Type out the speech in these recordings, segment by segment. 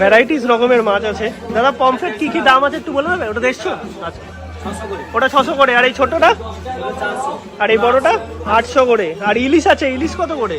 Varieties রকমের মাছ আছে। দাদা পমফ্রেট কি কি দাম আছে একটু বলে দেবে? ওটা দেখছো? আচ্ছা, ওটা 600 করে। আর এই ছোটটা? আর এই বড়টা 800 করে। আর ইলিশ আছে, ইলিশ কত করে?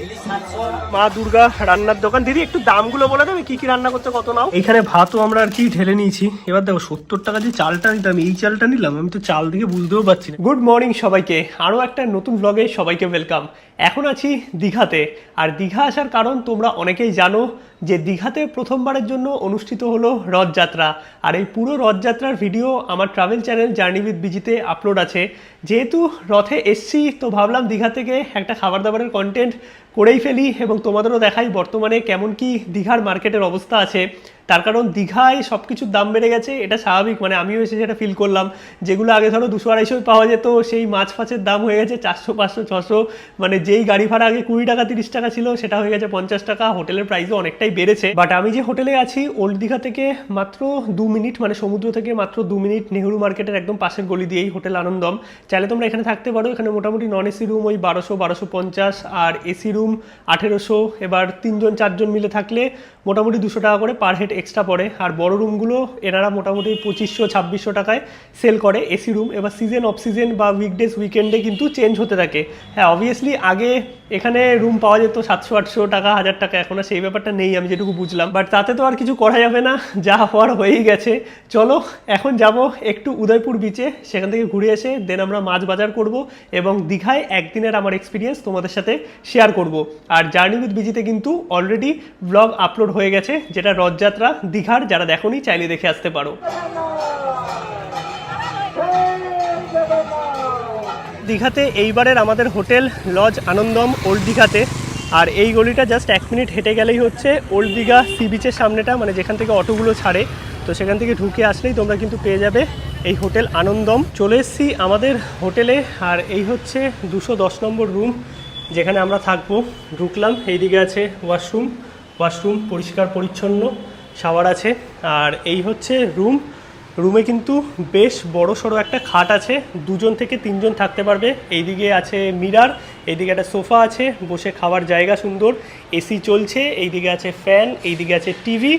মা দুর্গা রান্নার দোকান। দিদি একটু দামগুলো বলে দেবে কি কি রান্না করতে কত নাও? এইখানে ভাতও আমরা আর কি ঢেলে নিয়েছি। এবার দেখো 70 টাকা যে চালটা নিতাম, এই চালটা নিলাম। আমি তো চাল দিকে বুঝতেও পারছি না। গুড মর্নিং সবাইকে, আরো একটা নতুন ব্লগে সবাইকে ওয়েলকাম। এখন আছি দীঘাতে। আর দীঘা আসার কারণ তোমরা অনেকেই জানো যে দীঘাতে প্রথমবারের জন্য অনুষ্ঠিত হলো রথযাত্রা। আর এই পুরো রথযাত্রার ভিডিও আমার ট্রাভেল চ্যানেল জার্নি উইথ বিজিতে আপলোড আছে। যেহেতু রথে এসছি তো ভাবলাম দীঘা থেকে একটা খাবার দাবারের কন্টেন্ট করেই ফেলি এবং তোমাদেরও দেখাই বর্তমানে কেমন কি দীঘার মার্কেটের অবস্থা আছে। তার কারণ দীঘায় সব কিছুর দাম বেড়ে গেছে, এটা স্বাভাবিক। মানে আমিও এসে সেটা ফিল করলাম। যেগুলো আগে ধরো 200-250 পাওয়া যেত, সেই মাছ ফাছের দাম হয়ে গেছে 400-500-600। মানে যেই গাড়ি ভাড়া আগে 20 টাকা 30 টাকা ছিল সেটা হয়ে গেছে 50 টাকা। হোটেলের প্রাইসও অনেকটাই বেড়েছে। বাট আমি যে হোটেলে আছি ওল্ড দীঘা থেকে মাত্র 2 মিনিট, মানে সমুদ্র থেকে মাত্র 2 মিনিট, নেহরু মার্কেটের একদম পাশের গলি দিয়েই হোটেল আনন্দম। চাইলে তোমরা এখানে থাকতে পারো। এখানে মোটামুটি নন এসি রুম ওই 1200-1250, আর এসি রুম 1800। এবার 3-4 মিলে থাকলে মোটামুটি 200 টাকা করে পার হেড এক্সট্রা পড়ে। আর বড় রুমগুলো এনারা মোটামুটি 2500-2600 টাকায় সেল করে এসি রুম। এবার সিজন অফ সিজন বা উইকডেজ উইকেন্ডে কিন্তু চেঞ্জ হতে থাকে। হ্যাঁ, অবভিয়াসলি আগে এখানে রুম পাওয়া যেত 700-800 টাকা, 1000 টাকা। এখন আর সেই ব্যাপারটা নেই আমি যেটুকু বুঝলাম। বাট তাতে তো আর কিছু করা যাবে না, যা হওয়ার হয়েই গেছে। চলো এখন যাব একটু উদয়পুর বিচে, সেখান থেকে ঘুরে এসে দেন আমরা মাছ বাজার করব এবং দীঘায় একদিনের আমার এক্সপিরিয়েন্স তোমাদের সাথে শেয়ার করব। আর জার্নি উইথ বিজিতে কিন্তু অলরেডি ব্লগ আপলোড হয়ে গেছে, যেটা রথযাত্রা দীঘার। যারা দেখোনি চাইলে দেখে আসতে পারো। দীঘাতে এইবারের আমাদের হোটেল লজ আনন্দম ওল্ড দীঘাতে। আর এই গলিটা জাস্ট 1 মিনিট হেঁটে গেলেই হচ্ছে ওল্ড দীঘা সি বিচের সামনেটা, মানে যেখান থেকে অটোগুলো ছাড়ে। তো সেখান থেকে ঢুকে আসলেই তোমরা কিন্তু পেয়ে যাবে এই হোটেল আনন্দম। চলে এসেছি আমাদের হোটেলে। আর এই হচ্ছে 210 নম্বর রুম যেখানে আমরা থাকবো। ঢুকলাম, এইদিকে আছে ওয়াশরুম পরিষ্কার পরিচ্ছন্ন, শাওয়ার আছে। আর এই হচ্ছে রুমে কিন্তু বেশ বড় সড়ো একটা খাট আছে, 2 থেকে 3 থাকতে পারবে। এইদিকে আছে মিরার, এইদিকে একটা সোফা আছে, বসে খাওয়ার জায়গা সুন্দর, এসি চলছে, এইদিকে আছে ফ্যান, এইদিকে আছে টিভি।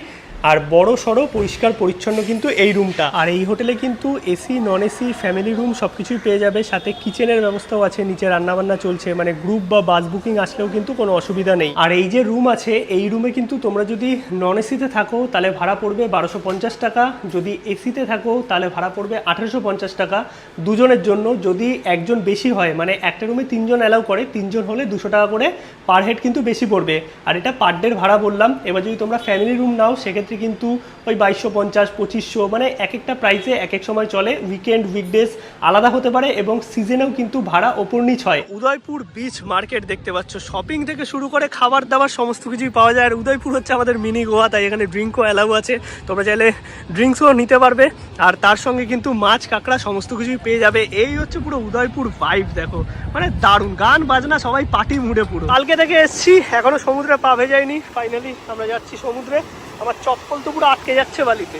আর বড় সড়ো পরিষ্কার পরিচ্ছন্ন কিন্তু এই রুমটা। আর এই হোটেলে কিন্তু AC non AC family room সব কিছুই পেয়ে যাবে, সাথে কিচেনের ব্যবস্থাও আছে, নিচে রান্নাবান্না চলছে। মানে গ্রুপ বা বাস বুকিং আসলেও কিন্তু কোনো অসুবিধা নেই। আর এই যে রুম আছে, এই রুমে কিন্তু তোমরা যদি নন এসিতে থাকো তাহলে ভাড়া পড়বে 1250 টাকা, যদি এসিতে থাকো তাহলে ভাড়া পড়বে 1850 টাকা দুজনের জন্য। যদি একজন বেশি হয়, মানে একটা রুমে 3 জন অ্যালাউ করে, 3 জন হলে 200 টাকা করে পার হেড কিন্তু বেশি পড়বে। আর এটা পার ডের ভাড়া বললাম। এবার যদি তোমরা ফ্যামিলি রুম নাও সেক্ষেত্রে কিন্তু ওই 2250-2500, মানে এক একটা প্রাইসে এক এক সময় চলে। উইকেন্ড উইকডেজ আলাদা হতে পারে এবং সিজনেও কিন্তু ভাড়া ওপর নিচ হয়। উদয়পুর বিচ মার্কেট দেখতে পাচ্ছ, শপিং থেকে শুরু করে খাবার দাবার সমস্ত কিছুই পাওয়া যায়। আর উদয়পুর হচ্ছে আমাদের মিনি গোয়া, তাই এখানে ড্রিঙ্কও অ্যালাউ আছে, তোমরা চাইলে ড্রিঙ্কসও নিতে পারবে। আর তার সঙ্গে কিন্তু মাছ কাঁকড়া সমস্ত কিছুই পেয়ে যাবে। এই হচ্ছে পুরো উদয়পুর ভাইব, দেখো মানে দারুণ, গান বাজনা সবাই পার্টি মুডে পুরো। কালকে থেকে এসছি, এখনো সমুদ্রে পা ভেজায়নি। ফাইনালি আমরা যাচ্ছি সমুদ্রে। আমার চপ্পল তো পুরো আটকে যাচ্ছে বালিতে।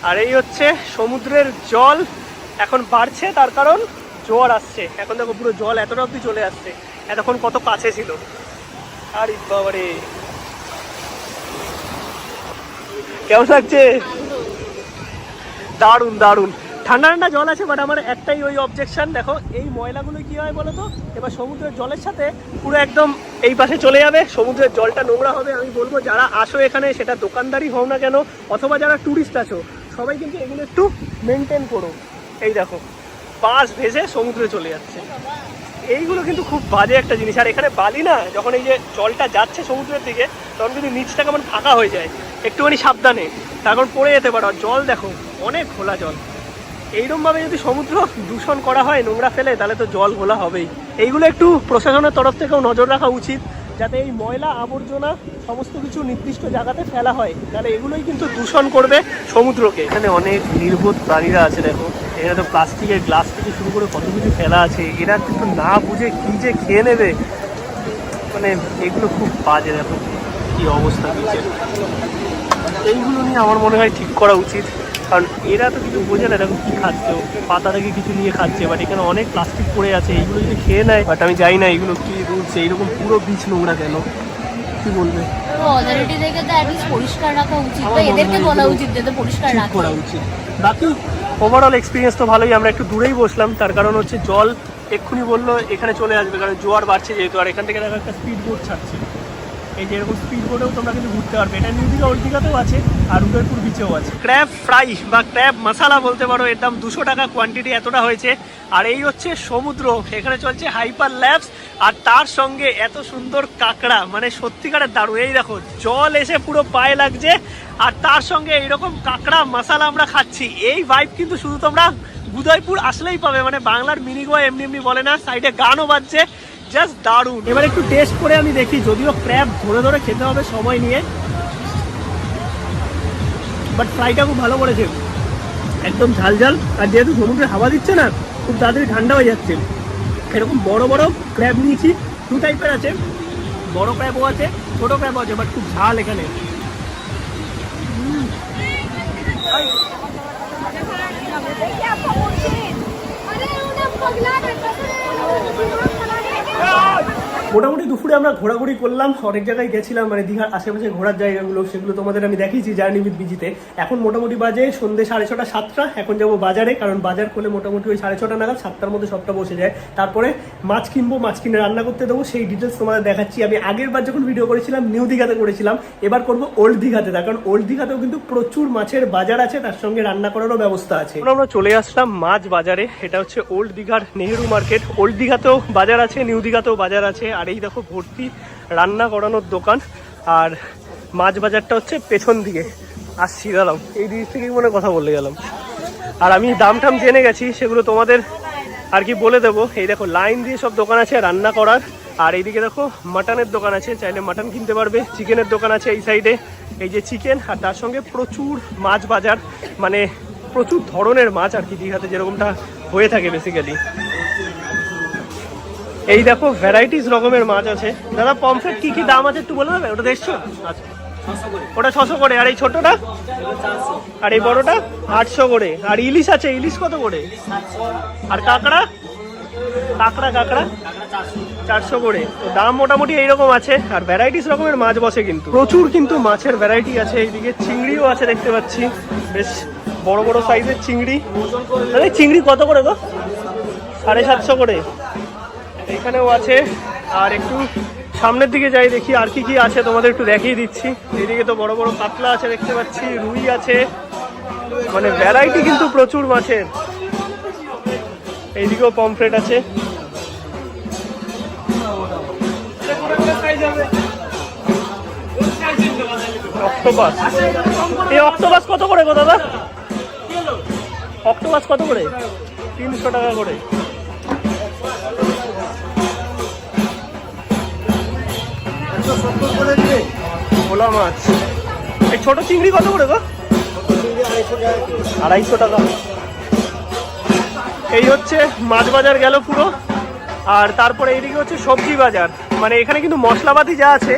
আর এই হচ্ছে সমুদ্রের জল এখন বাড়ছে, তার কারণ জোয়ার আসছে। এখন দেখো পুরো জল এতটা অবধি চলে আসছে, এতক্ষণ কত কাছে ছিল। আর বাবারে কেমন লাগছে? দারুণ দারুণ, ঠান্ডা ঠান্ডা জল আছে। বাট আমার একটাই ওই অবজেকশন, দেখো এই ময়লাগুলো কি হয় বলো তো, এবার সমুদ্রের জলের সাথে পুরো একদম এই পাশে চলে যাবে, সমুদ্রের জলটা নোংরা হবে। আমি বলবো যারা আসো এখানে, সেটা দোকানদারই হও না কেন অথবা যারা ট্যুরিস্ট আছো, সবাই কিন্তু এগুলো একটু মেনটেন করো। এই দেখো বাস ভেসে সমুদ্রে চলে যাচ্ছে, এইগুলো কিন্তু খুব বাজে একটা জিনিস। আর এখানে বালি না, যখন এই যে জলটা যাচ্ছে সমুদ্রের দিকে, তখন কিন্তু নিচটা কেমন ফাঁকা হয়ে যায়, একটুখানি সাবধানে, তারপর পড়ে যেতে পারো। জল দেখো অনেক ঘোলা জল। এইরকমভাবে যদি সমুদ্র দূষণ করা হয় নোংরা ফেলে, তাহলে তো জল ঘোলা হবেই। এইগুলো একটু প্রশাসনের তরফ থেকেও নজর রাখা উচিত, যাতে এই ময়লা আবর্জনা সমস্ত কিছু নির্দিষ্ট জায়গাতে ফেলা হয়, তাহলে এগুলোই কিন্তু দূষণ করবে সমুদ্রকে। এখানে অনেক নির্বোধ প্রাণীরা আছে, দেখো এখানে তো প্লাস্টিকের গ্লাস থেকে শুরু করে কত কিছু ফেলা আছে। এরা কিন্তু না বুঝে কি যে খেয়ে নেবে, মানে এগুলো খুব বাজে। দেখো কি অবস্থা বিচের, এইগুলো নিয়ে আমার মনে হয় ঠিক করা উচিত। কারণ এরা তো কিছু বোঝে না, দেখো কী খাচ্ছে, পাতা থেকে কিছু নিয়ে খাচ্ছে। বাট এখানে অনেক প্লাস্টিক পড়ে আছে, এইগুলো যদি খেয়ে নেয়। বাট আমি জানি না এগুলো কী রুলস, এইরকম পুরো বিচ নোংরা কেন। কি বলবে? অথরিটি থেকে তো অ্যাটলিস্ট পরিষ্কার রাখা উচিত, বা এদেরকে বলা উচিত যাতে পরিষ্কার রাখা করা উচিত। বাকি ওভারঅল এক্সপিরিয়েন্স তো ভালোই। আমরা একটু দূরেই বসলাম, তার কারণ হচ্ছে জল এক্ষুনি বললো এখানে চলে আসবে, কারণ জোয়ার বাড়ছে যেহেতু। আর এখান থেকে দেখো একটা স্পিড বোট ছাড়ছে, এই যে এরকম স্পিড বোটেও তোমরা কিন্তু ঘুরতে পারবে। এটা নিউ দীঘা ওল্ড দীঘাতেও আছে আর উদয়পুর বিচেও আছে। ক্র্যাব ফ্রাই বা ক্র্যাব মশালা বলতে পারো, এর দাম 200 টাকা, কোয়ান্টিটি এতটা হয়েছে। আর এই হচ্ছে সমুদ্র, এখানে চলছে হাইপার ল্যাবস, আর তার সঙ্গে এত সুন্দর কাঁকড়া, মানে সত্যিকারের দারুণ। এই দেখো জল এসে পুরো পায়ে লাগছে, আর তার সঙ্গে এইরকম কাঁকড়া মশালা আমরা খাচ্ছি। এই ভাইব কিন্তু শুধু তোমরা উদয়পুর আসলেই পাবে, মানে বাংলার মিনি গোয়া এমনি এমনি বলে না, সাইডে গানও বাজছে, জাস্ট দারুণ। এবার একটু টেস্ট করে আমি দেখি, যদিও ক্র্যাব ধরে ধরে খেতে হবে সময় নিয়ে, বাট ফ্রাইটা খুব ভালো করেছে, একদম ঝাল ঝাল। আর যেহেতু সমুদ্রে হাওয়া দিচ্ছে না, খুব তাড়াতাড়ি ঠান্ডা হয়ে যাচ্ছে। এরকম বড় বড় ক্র্যাব নিয়েছি, 2 টাইপের আছে, বড় ক্র্যাবও আছে, ছোটো ক্র্যাবও আছে, বাট খুব ঝাল এখানে। মোটামুটি দুপুরে আমরা ঘোরাঘুরি করলাম, অনেক জায়গায় গেছিলাম, মানে দীঘার আশেপাশে ঘোরার জায়গাগুলো, সেগুলো তোমাদের আমি দেখিয়েছি জার্নি উইথ বিজিতে। এখন মোটামুটি বাজে সন্ধ্যে 6:30 7টা। এখন যাবো বাজারে, কারণ বাজার করলে মোটামুটি ওই 6:30 নাগাদ, 7টার মধ্যে সবটা বসে যায়। তারপরে মাছ কিনবো, মাছ কিনে রান্না করতে দেবো, সেই ডিটেলস তোমাদের দেখাচ্ছি। আমি আগের বার যখন ভিডিও করেছিলাম নিউ দীঘাতে করেছিলাম, এবার করবো ওল্ড দীঘাতে, তার কারণ ওল্ড দীঘাতেও কিন্তু প্রচুর মাছের বাজার আছে, তার সঙ্গে রান্না করারও ব্যবস্থা আছে। আমরা চলে আসলাম মাছ বাজারে, এটা হচ্ছে ওল্ড দীঘার নেহেরু মার্কেট। ওল্ড দীঘাতেও বাজার আছে, নিউ দীঘাতেও বাজার আছে। আর এই দেখো ভর্তি রান্না করানোর দোকান, আর মাছ বাজারটা হচ্ছে পেছন দিকে। আসছি দাঁড়াও, এই দিক থেকেই মনে কথা বলে গেলাম। আর আমি দাম টাম জেনে গেছি, সেগুলো তোমাদের আর কি বলে দেবো। এই দেখো লাইন দিয়ে সব দোকান আছে রান্না করার। আর এইদিকে দেখো মাটনের দোকান আছে, চাইলে মাটন কিনতে পারবে। চিকেনের দোকান আছে এই সাইডে, এই যে চিকেন, আর তার সঙ্গে প্রচুর মাছ বাজার, মানে প্রচুর ধরনের মাছ আর কি, দীঘাতে যেরকমটা হয়ে থাকে বেসিক্যালি। এই দেখো ভ্যারাইটিস রকমের মাছ আছে। দাদা পমফ্রেট কি কি দাম আছে একটু বলে দেবে? ওটা 150? আচ্ছা, ওটা 600 করে। আর এই ছোটটা? আর এই বড়টা 800 করে। আর ইলিশ আছে, ইলিশ কত করে? আর কাঁকড়া? কাঁকড়া 400 করে। তো দাম মোটামুটি এইরকম আছে। আর ভ্যারাইটিস রকমের মাছ বসে, কিন্তু প্রচুর কিন্তু মাছের ভ্যারাইটি আছে। এইদিকে চিংড়িও আছে দেখতে পাচ্ছি, বেশ বড় বড় সাইজের চিংড়ি। চিংড়ি কত করে গো? 750 করে। এখানেও আছে। আর একটু সামনের দিকে যাই, দেখি আর কি কি আছে, তোমাদের একটু দেখিয়ে দিচ্ছি। এদিকে তো বড় বড় কাতলা আছে দেখতে পাচ্ছি, রুই আছে, মানে ভ্যারাইটি কিন্তু প্রচুর মাছের। এইদিকেও পমফ্রেট আছে। অক্টোপাস, এই অক্টোপাস কত করে গো দাদা? অক্টোপাস কত করে? 300 টাকা করে। ভোলা মাছ। এই ছোট চিংড়ি কত করে গো? 250 টাকা। এই হচ্ছে মাছ বাজার গেল পুরো। আর তারপরে এইদিকে হচ্ছে সবজি বাজার, মানে এখানে কিন্তু মশলাপাতি যা আছে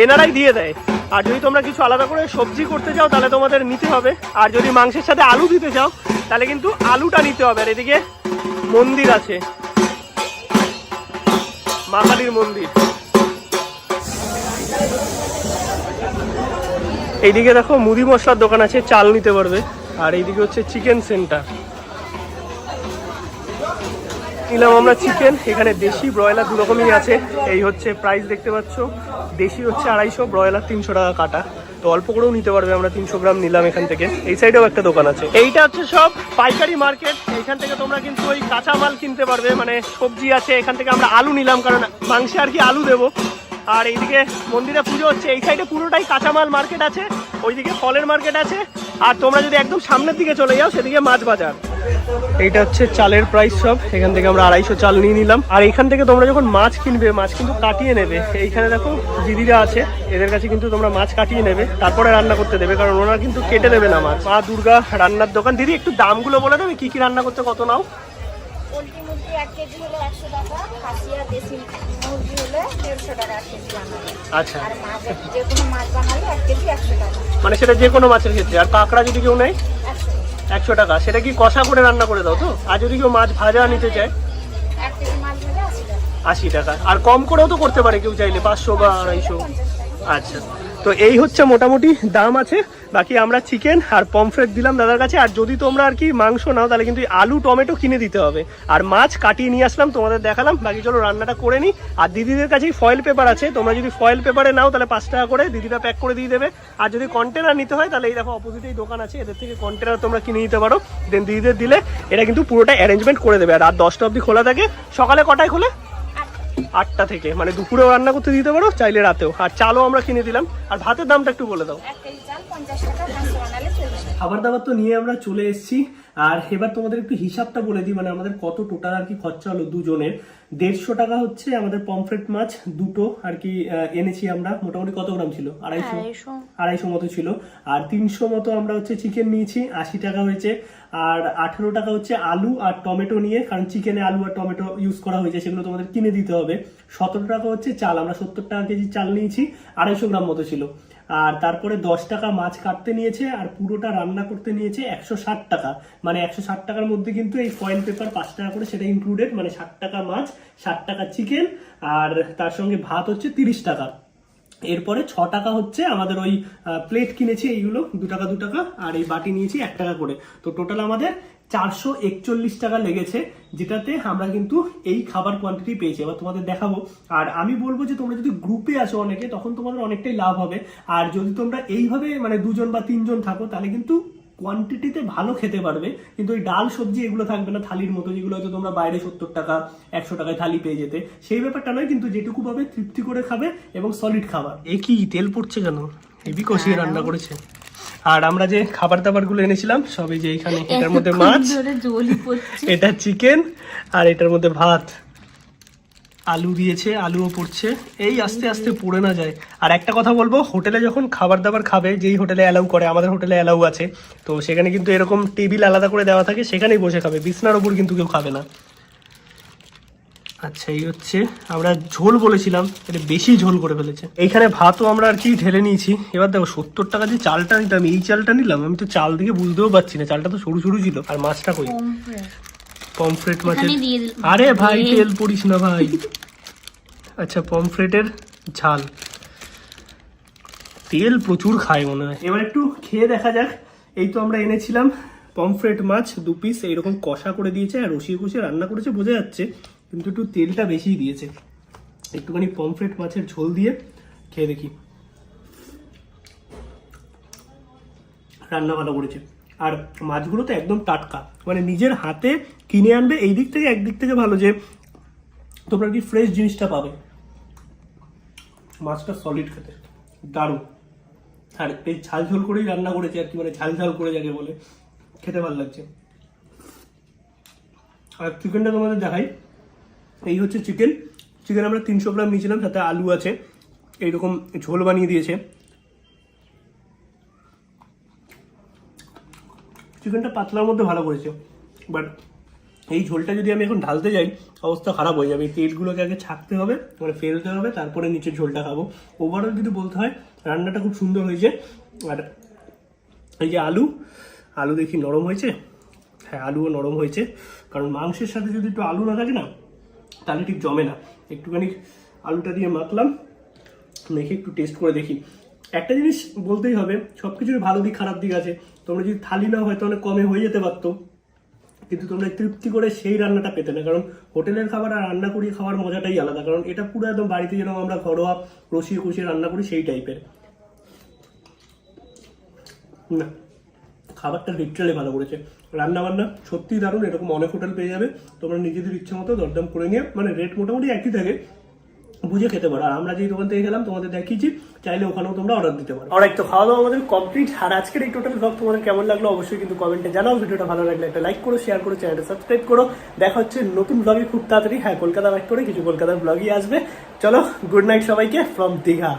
এনারাই দিয়ে দেয়। আর যদি তোমরা কিছু আলাদা করে সবজি করতে চাও তাহলে তোমাদের নিতে হবে। আর যদি মাংসের সাথে আলু দিতে চাও তাহলে কিন্তু আলুটা নিতে হবে। আর এদিকে মন্দির আছে, মা কালীর মন্দির। এইদিকে দেখো মুদি মশলার দোকান আছে, চাল নিতে পারবে। আর এইদিকে হচ্ছে চিকেন সেন্টার। নিলাম আমরা চিকেন। এখানে দেশি ব্রয়লার দু রকমই আছে। এই হচ্ছে প্রাইস দেখতে পাচ্ছ, দেশি হচ্ছে 250, ব্রয়লার 300 টাকা কাটা। তো অল্প করেও নিতে পারবে, আমরা 300 গ্রাম নিলাম এখান থেকে। এই সাইডেও একটা দোকান আছে। এইটা হচ্ছে সব পাইকারি মার্কেট, এইখান থেকে তোমরা কিন্তু ওই কাঁচা মাল কিনতে পারবে, মানে সবজি আছে। এখান থেকে আমরা আলু নিলাম, কারণ মাংসে আর কি আলু দেবো। আর এইদিকে মন্দিরে পুজো হচ্ছে, এই সাইডে পুরোটাই কাঁচামাল মার্কেট আছে, ওইদিকে ফলের মার্কেট আছে। আর তোমরা যদি একদম সামনের দিকে চলে যাও সেদিকে মাছ বাজার। এইটা হচ্ছে চালের প্রাইস সব, এখান থেকে আমরা 250 চাল নিয়ে নিলাম। আর এইখান থেকে তোমরা যখন মাছ কিনবে, মাছ কিন্তু কাটিয়ে নেবে। এইখানে দেখো দিদিরা আছে, এদের কাছে কিন্তু তোমরা মাছ কাটিয়ে নেবে, তারপরে রান্না করতে দেবে, কারণ ওনারা কিন্তু কেটে দেবে না মাছ। মা দুর্গা রান্নার দোকান। দিদি একটু দামগুলো বলে দেবে, কি কি রান্না করতে কত নাও? পোলট্রি মুরগি 1 কেজি হলে 100 টাকা, খাসি আর দেশি মুরগি হলে 150 টাকা 1 কেজি বানালে। আচ্ছা, আর মাছ যে কোনো মাছ বানালে 1 কেজি 100 টাকা, মানে সেটা যে কোনো মাছের ক্ষেত্রে। আর কাঁকড়া যদি কেউ নেয় 100 টাকা। সেটা কি কষা করে রান্না করে দাও তো? আর যদি কেউ মাছ ভাজা নিতে চায় 1 কেজি মাছ ভাজা 80 টাকা। 80 টাকা। আর কম করেও তো করতে পারে কেউ চাইলে, 500 বা 250। আচ্ছা, তো এই হচ্ছে মোটামুটি দাম আছে। বাকি আমরা চিকেন আর পমফ্রেট দিলাম দাদার কাছে। আর যদি তোমরা আর কি মাংস নাও তাহলে কিন্তু আলু টমেটো কিনে দিতে হবে, আর মাছ কাটিয়ে নিয়ে আসলাম তোমাদের দেখালাম। বাকি চলো রান্নাটা করে নিই। আর দিদিদের কাছেই ফয়েল পেপার আছে, তোমরা যদি ফয়েল পেপারে নাও তাহলে 5 টাকা করে দিদিরা প্যাক করে দিয়ে দেবে। আর যদি কন্টেনার নিতে হয় তাহলে এই দেখো অপোজিটেই দোকান আছে, এদের থেকে কন্টেনার তোমরা কিনে নিতে পারো। দেন দিদিদের দিলে এটা কিন্তু পুরোটা অ্যারেঞ্জমেন্ট করে দেবে। আর রাত 10টা অবধি খোলা থাকে। সকালে কটায় খোলে? 8টা থেকে, মানে দুপুরেও রান্না করতে দিতে পারো, চাইলে রাতেও। আর চালও আমরা কিনে দিলাম। আর ভাতের দামটা একটু বলে দাও। 1 কেজি চাল 50 টাকা, 500 বানালে 40 টাকা। খাবার দাবার তো নিয়ে আমরা চলে এসেছি। আর এবার তোমাদের একটু হিসাবটা বলে দিই, মানে আমাদের কত টোটাল আর কি খরচা হলো দুজনের। 150 টাকা হচ্ছে আমাদের পমফ্রেট মাছ দুটো আর কি এনেছি আমরা। মোটামুটি কত গ্রাম ছিল? 250 মতো ছিল। আর 300 মতো আমরা হচ্ছে চিকেন নিয়েছি, 80 টাকা হয়েছে। আর 18 টাকা হচ্ছে আলু আর টমেটো নিয়ে, কারণ চিকেনে আলু আর টমেটো ইউজ করা হয়েছে, সেগুলো তোমাদের কিনে দিতে হবে। 17 টাকা হচ্ছে চাল, আমরা 70 টাকা কেজি চাল নিয়েছি, 250 গ্রাম মতো ছিল। আর তারপরে 10 টাকা মাছ কাটতে নিয়েছে, আর পুরোটা রান্না করতে নিয়েছে 160 টাকা। মানে 160 টাকার মধ্যে কিন্তু এই ফয়েল পেপার 5 টাকা করে সেটা ইনক্লুডেড, মানে 60 টাকা মাছ, 60 টাকা চিকেন, আর তার সঙ্গে ভাত হচ্ছে 30 টাকা। এরপরে 6 টাকা হচ্ছে আমাদের ওই প্লেট কিনেছি, এইগুলো 2 টাকা 2 টাকা, আর এই বাটি নিয়েছি 1 টাকা করে। তো টোটাল আমাদের 441 টাকা লেগেছে, যেটাতে আমরা কিন্তু এই খাবার কোয়ান্টিটি পেয়েছি। এবার তোমাদের দেখাবো। আর আমি বলবো যে তোমরা যদি গ্রুপে আসো অনেকে, তখন তোমাদের অনেকটাই লাভ হবে। আর যদি তোমরা এইভাবে মানে 2 জন বা 3 জন থাকো, তাহলে কিন্তু কোয়ান্টিটিতে ভালো খেতে পারবে। কিন্তু ওই ডাল সবজি এগুলো থাকবে না থালির মতো, যেগুলো হয়তো তোমরা বাইরে 70 টাকা 100 টাকায় থালি পেয়ে যেতে, সেই ব্যাপারটা নয়। কিন্তু যেটুকু পাবে তৃপ্তি করে খাবে এবং সলিড খাবার। এ কি তেল পড়ছে কেন? হেভি কষিয়ে রান্না করেছে। আর আমরা যে খাবার দাবার গুলো এনেছিলাম সব এই যে এইখানে, এটার মধ্যে মাছ, এটা চিকেন, আর এটার মধ্যে ভাত, আলু দিয়েছে, আলুও পড়ছে। এই আস্তে আস্তে পড়ে না যায়। আর একটা কথা বলবো, হোটেলে যখন খাবার দাবার খাবে, যেই হোটেলে অ্যালাউ করে, আমাদের হোটেলে অ্যালাউ আছে, তো সেখানে কিন্তু এরকম টেবিল আলাদা করে দেওয়া থাকে, সেখানেই বসে খাবে, বিছনার ওপর কিন্তু কেউ খাবে না। আচ্ছা, এই হচ্ছে আমরা ঝোল বলেছিলাম, এটা বেশি ঝোল করে ফেলেছে। এইখানে ভাতও আমরা আর কি ঢেলে নিয়েছি। এবার দেখো 70 টাকা যে চালটা নিতাম, এই চালটা নিলাম। আমি তো চাল দিকে বুঝতেও পারছি না, চালটা তো সরু সরু ছিল। আর মাছটা কই? পমফ্রেট মাছের, আরে ভাই তেল পড়িস না ভাই। আচ্ছা, পমফ্রেটের ঝাল, তেল প্রচুর খায় মনে হয়। এবার একটু খেয়ে দেখা যাক। এই তো আমরা এনেছিলাম পমফ্রেট মাছ 2 পিস, এইরকম কষা করে দিয়েছে, আর রসিয়ে কষিয়ে রান্না করেছে বোঝা যাচ্ছে, কিন্তু একটু তেলটা বেশি দিয়েছে। একটুখানি পমফ্রেট মাছের ঝোল দিয়ে খেয়ে দেখি। রান্না ভালো করেছে। আর মাছগুলো তো একদম টাটকা, মানে নিজের হাতে কিনে আনবে। এই দিক থেকে একদিক থেকে ভালো যে তোমরা কি ফ্রেশ জিনিসটা পাবে। মাছটা সলিড খেতে দারুণ। আর এই ঝাল ঝোল করেই রান্না করেছে আর কি, মানে ঝাল ঝাল করে যাকে বলে, খেতে ভালো লাগছে। আর চিকেনটা তোমাদের দেখাই। এই হচ্ছে চিকেন। চিকেন আমরা 300 গ্রাম নিয়েছিলাম, সাথে আলু আছে, এইরকম ঝোল বানিয়ে দিয়েছে। চিকেনটা পাতলার মধ্যে ভালো করেছে, বাট এই ঝোলটা যদি আমি এখন ঢালতে যাই অবস্থা খারাপ হয়ে যাবে। এই তেলগুলোকে আগে ছাকতে হবে, মানে ফেলতে হবে, তারপরে নিচে ঝোলটা খাবো। ওভারঅল যদি বলতে হয় রান্নাটা খুব সুন্দর হয়েছে। আর এই যে আলু দেখি নরম হয়েছে। হ্যাঁ, আলুও নরম হয়েছে, কারণ মাংসের সাথে যদি একটু আলু না থাকে না তাহলে ঠিক জমে না। একটুখানি আলুটা দিয়ে মাখলাম, মেখে একটু টেস্ট করে দেখি। একটা জিনিস বলতেই হবে, সব কিছুর ভালো দিক খারাপ দিক আছে। তোমরা যদি থালি না হয়তো অনেক কমে হয়ে যেতে পারতো, কিন্তু তোমরা তৃপ্তি করে সেই রান্নাটা পেতে না। কারণ হোটেলের খাবার আর রান্না করিয়ে খাওয়ার মজাটাই আলাদা। কারণ এটা পুরো একদম বাড়িতে যেরকম আমরা ঘরোয়া রসিয়ে কষিয়ে রান্না করি সেই টাইপের। না, খাবারটা লিটারালি ভালো করেছে। রান্না বান্না সত্যিই দারুণ। এরকম অনেক হোটেল পেয়ে যাবে, তোমরা নিজেদের ইচ্ছা মতো দরদাম করে নিয়ে, মানে রেট মোটামুটি একই থাকে, বুঝে খেতে পারো। আর আমরা যেই দোকান থেকে গেলাম তোমাদের দেখিয়েছি, চাইলে ওখানেও তোমরা অর্ডার দিতে পারো। অলরাইট, তো খাওয়া দাওয়া আমাদের কমপ্লিট। আর আজকের এই টোটাল ব্লগ তোমাদের কেমন লাগলো অবশ্যই কিন্তু কমেন্টে জানাও। ভিডিওটা ভালো লাগলে একটা লাইক করো, শেয়ার করো, চ্যানেলটা সাবস্ক্রাইব করো। দেখা হচ্ছে নতুন ব্লগে খুব তাড়াতাড়ি। হ্যাঁ, কলকাতা ব্যাক করে কিছু কলকাতার ব্লগই আসবে। চলো, গুড নাইট সবাইকে ফ্রম দীঘা।